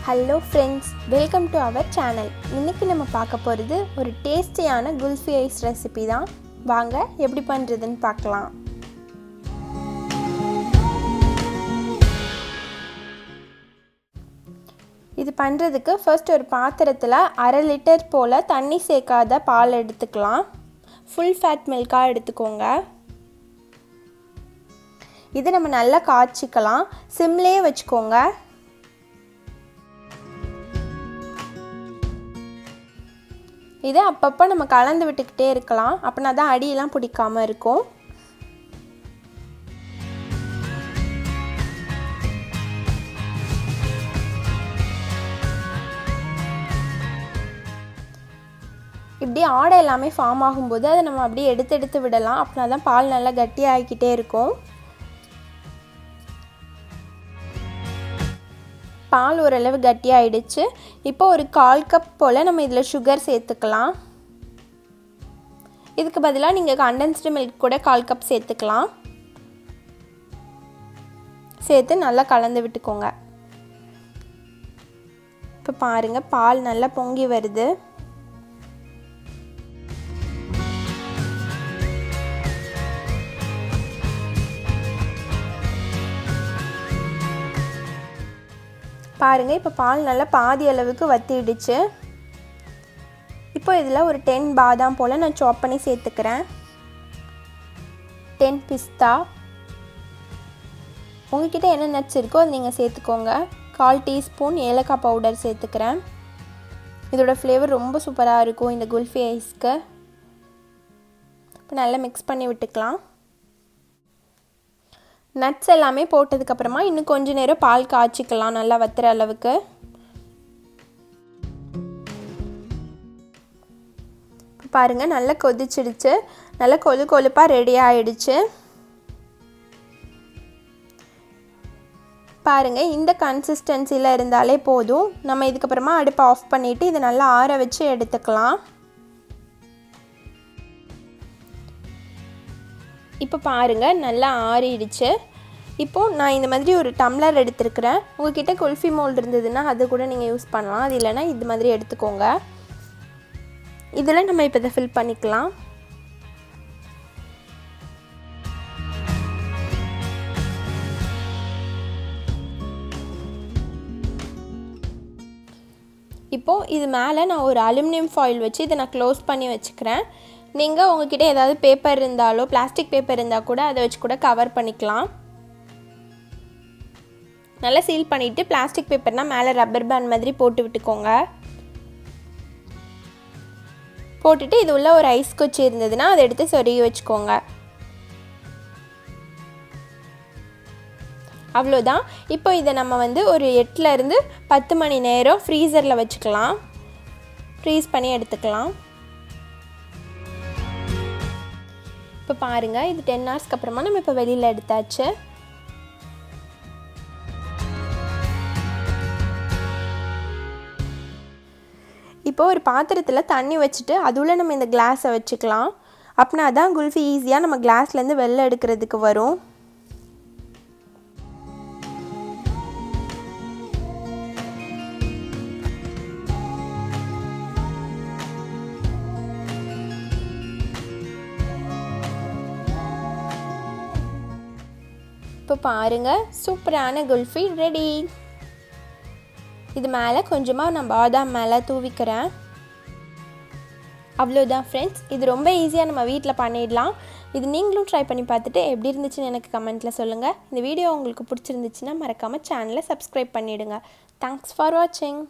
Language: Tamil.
Hello friends, welcome to our channel. இன்னைக்கு நம்ம பார்க்க போறது ஒரு டேஸ்டியான குல்ஃபி ஐஸ் ரெசிபி தான். வாங்க எப்படி பண்றதுன்னு பார்க்கலாம். இது பண்றதுக்கு ஃபர்ஸ்ட் ஒரு பாத்திரத்துல 1/2 லிட்டர் போல தண்ணி சேர்க்காத பால் எடுத்துக்கலாம். ஃபுல் ஃபேட் மில்கா எடுத்துக்கோங்க. இது நம்ம நல்லா காய்ச்சிக்கலாம். சிம்லயே வெச்சுக்கோங்க. இது அப்பப்ப நம்ம கலந்து விட்டுக்கிட்டே இருக்கலாம். அப்பனா தான் அடியெல்லாம் பிடிக்காம இருக்கும். இப்படி ஆடை எல்லாமே ஃபார்ம் ஆகும்போது அதை நம்ம அப்படியே எடுத்து விடலாம். அப்பனா தான் பால் நல்லா கட்டியாகிக்கிட்டே இருக்கும். பால் ஓரளவு கட்டியாயிடுச்சு. இப்போ ஒரு 1/4 கப் போல் நம்ம இதில் சுகர் சேர்த்துக்கலாம். இதுக்கு பதிலாக நீங்கள் கண்டென்ஸ்டு மில்க் கூட 1/4 கப் சேர்த்துக்கலாம். சேர்த்து நல்லா கலந்து விட்டுக்கோங்க. இப்போ பாருங்கள், பால் நல்லா பொங்கி வருது. பாருங்கள், இப்போ பால் நல்லா பாதி அளவுக்கு வத்திடுச்சு. இப்போ இதில் ஒரு 10 பாதாம் போல் நான் சாப் பண்ணி சேர்த்துக்கிறேன். 10 பிஸ்தா. உங்ககிட்ட என்ன நட்ஸ் இருக்கோ அதை நீங்கள் சேர்த்துக்கோங்க. 1/4 டீஸ்பூன் ஏலக்காய் பவுடர் சேர்த்துக்கிறேன். இதோட ஃப்ளேவர் ரொம்ப சூப்பராக இருக்கும் இந்த குல்ஃபி ஐஸ்க்கு. இப்போ நல்லா மிக்ஸ் பண்ணி விட்டுக்கலாம். நட்ஸ் எல்லாமே போட்டதுக்கப்புறமா இன்னும் கொஞ்சம் நேரம் பால் காய்ச்சிக்கலாம் நல்லா வத்துற அளவுக்கு. பாருங்கள், நல்லா கொதிச்சிடுச்சு. நல்லா கொழுப்பாக ரெடி ஆகிடுச்சு. பாருங்கள், இந்த கன்சிஸ்டன்சியில் இருந்தாலே போதும். நம்ம இதுக்கப்புறமா அடுப்பை ஆஃப் பண்ணிவிட்டு இதை நல்லா ஆற வச்சு எடுத்துக்கலாம். இப்போ பாருங்கள், நல்லா ஆறிடுச்சு. இப்போது நான் இந்த மாதிரி ஒரு டம்ளர் எடுத்துருக்கிறேன். உங்கள்கிட்ட குல்ஃபி மோல்டு இருந்ததுன்னா அது கூட நீங்கள் யூஸ் பண்ணலாம். அது இல்லைன்னா இது மாதிரி எடுத்துக்கோங்க. இதில் நம்ம இப்போ இதை ஃபில் பண்ணிக்கலாம். இப்போது இது மேலே நான் ஒரு அலுமினியம் ஃபாயில் வச்சு இதை நான் க்ளோஸ் பண்ணி வச்சுக்கிறேன். நீங்கள் உங்கள்கிட்ட ஏதாவது பேப்பர் இருந்தாலோ பிளாஸ்டிக் பேப்பர் இருந்தால் கூட அதை வச்சு கூட கவர் பண்ணிக்கலாம். நல்லா சீல் பண்ணிவிட்டு பிளாஸ்டிக் பேப்பர்னால் மேலே ரப்பர் பேண்ட் மாதிரி போட்டு விட்டுக்கோங்க. போட்டுட்டு இது உள்ள ஒரு ஐஸ் குச்சி இருந்ததுன்னா அதை எடுத்து சொருகி வச்சுக்கோங்க. அவ்வளோதான். இப்போ இதை நம்ம ஒரு 8லேருந்து 10 மணி நேரம் ஃப்ரீசரில் வச்சுக்கலாம். ஃப்ரீஸ் பண்ணி எடுத்துக்கலாம். இப்போ பாருங்கள், இது 10 ஹவர்ஸ்க்கு அப்புறமா நம்ம இப்போ வெளியில் எடுத்தாச்சு. இப்போ ஒரு பாத்திரத்தில் தண்ணி வச்சுட்டு அதுள்ள நம்ம இந்த கிளாஸை வச்சுக்கலாம். அப்படின்னா தான் குல்ஃபி ஈஸியாக நம்ம கிளாஸ்லேருந்து வெளில எடுக்கிறதுக்கு வரும். இப்போ பாருங்கள், சூப்பரான குல்ஃபி ரெடி. இது மேலே கொஞ்சமாக நான் பாதாம் மேலே தூவிக்கிறேன். அவ்வளோதான் ஃப்ரெண்ட்ஸ். இது ரொம்ப ஈஸியாக நம்ம வீட்டில் பண்ணிடலாம். இது நீங்களும் ட்ரை பண்ணி பார்த்துட்டு எப்படி இருந்துச்சுன்னு எனக்கு கமெண்ட்டில் சொல்லுங்கள். இந்த வீடியோ உங்களுக்கு பிடிச்சிருந்துச்சுன்னா மறக்காமல் சேனலை சப்ஸ்கிரைப் பண்ணிவிடுங்க. தேங்க்ஸ் ஃபார் வாட்சிங்.